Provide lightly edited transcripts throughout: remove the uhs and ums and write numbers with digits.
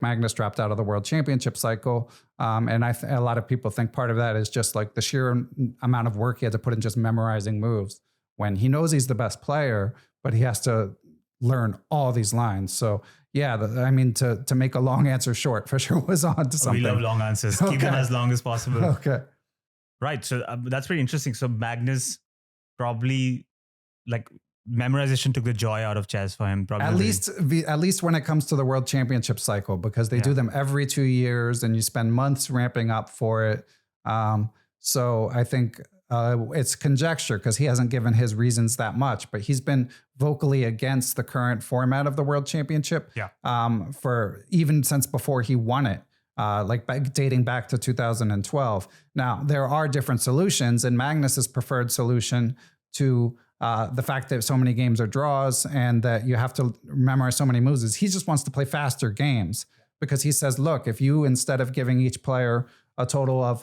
Magnus dropped out of the World Championship cycle. And a lot of people think part of that is just like the sheer amount of work he had to put in just memorizing moves when he knows he's the best player, but he has to learn all these lines. So yeah, I mean, to make a long answer short, Fischer was on to something. We love long answers. Keep them as long as possible. Okay. Right. So that's pretty interesting. So Magnus probably like memorization took the joy out of chess for him. Probably at least when it comes to the World Championship cycle, because they do them every 2 years and you spend months ramping up for it. So I think it's conjecture because he hasn't given his reasons that much, but he's been vocally against the current format of the World Championship for even since before he won it. Dating back to 2012. Now, there are different solutions, and Magnus's preferred solution to the fact that so many games are draws and that you have to memorize so many moves is he just wants to play faster games because he says, look, if you, instead of giving each player a total of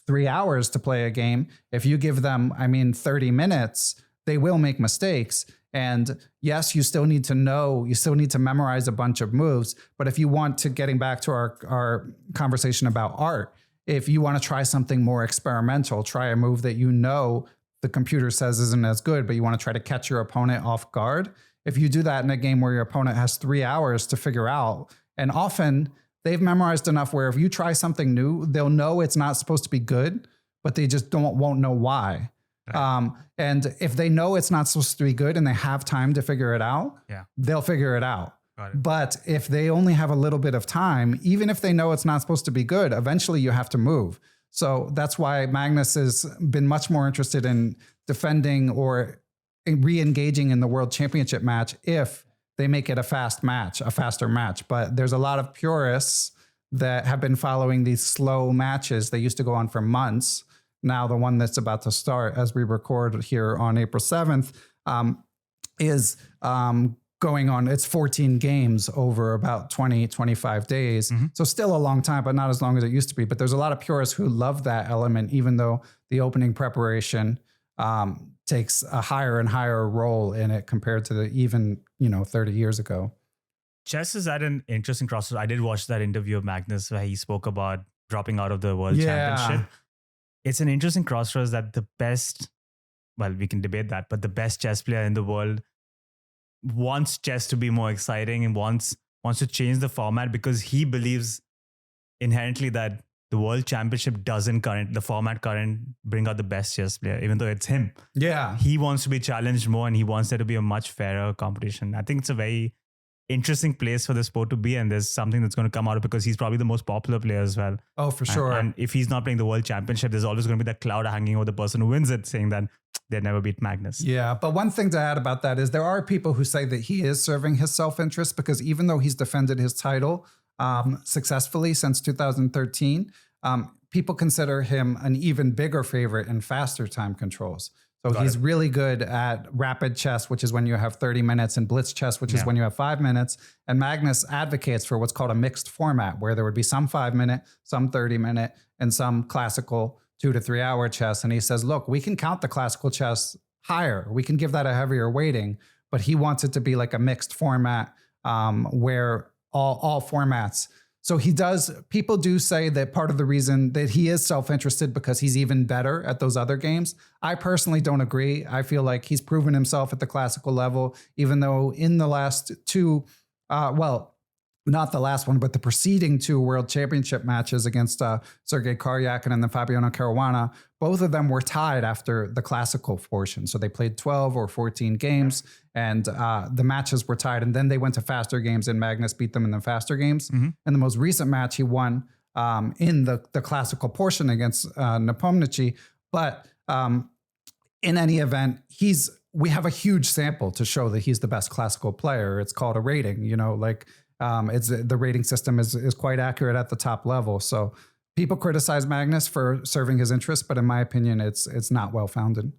3 hours to play a game, if you give them, 30 minutes, they will make mistakes. And yes, you still need to know, you still need to memorize a bunch of moves. But if you want to, getting back to our conversation about art, if you want to try something more experimental, try a move that you know the computer says isn't as good, but you want to try to catch your opponent off guard. If you do that in a game where your opponent has 3 hours to figure out, and often they've memorized enough where if you try something new, they'll know it's not supposed to be good, but they just won't know why. Right. And if they know it's not supposed to be good and they have time to figure it out, they'll figure it out. But if they only have a little bit of time, even if they know it's not supposed to be good, eventually you have to move. So that's why Magnus has been much more interested in defending or re-engaging in the World Championship match if they make it a faster match. But there's a lot of purists that have been following these slow matches. They used to go on for months. Now the one that's about to start as we record here on April 7th is going on. It's 14 games over about 20, 25 days. Mm-hmm. So still a long time, but not as long as it used to be. But there's a lot of purists who love that element, even though the opening preparation takes a higher and higher role in it compared to 30 years ago. Chess is at an interesting crossroads. I did watch that interview of Magnus where he spoke about dropping out of the World Championship. It's an interesting crossroads that the best, well, we can debate that, but the best chess player in the world wants chess to be more exciting and wants to change the format because he believes inherently that the World Championship the format current bring out the best chess player, even though it's him. Yeah. He wants to be challenged more and he wants there to be a much fairer competition. I think it's a very interesting place for the sport to be, and there's something that's going to come out of it because he's probably the most popular player as well. Oh, for sure. And if he's not playing the World Championship, there's always going to be that cloud hanging over the person who wins it, saying that they never beat Magnus. Yeah, but one thing to add about that is there are people who say that he is serving his self-interest because even though he's defended his title successfully since 2013, people consider him an even bigger favorite in faster time controls. So he's really good at rapid chess, which is when you have 30 minutes, and blitz chess, which is when you have 5 minutes. And Magnus advocates for what's called a mixed format, where there would be some 5-minute, some 30-minute, and some classical 2 to 3 hour chess. And he says, look, we can count the classical chess higher. We can give that a heavier weighting, but he wants it to be like a mixed format where all formats. So people do say that part of the reason that he is self-interested because he's even better at those other games. I personally don't agree. I feel like he's proven himself at the classical level, even though in the last two, not the last one, but the preceding 2 World Championship matches against Sergei Karyakin and then Fabiano Caruana, both of them were tied after the classical portion. So they played 12 or 14 games and the matches were tied. And then they went to faster games and Magnus beat them in the faster games. Mm-hmm. And the most recent match he won in the classical portion against Nepomniachtchi. But in any event, we have a huge sample to show that he's the best classical player. It's called a rating, it's the rating system is quite accurate at the top level. So people criticize Magnus for serving his interests, but in my opinion, it's not well founded.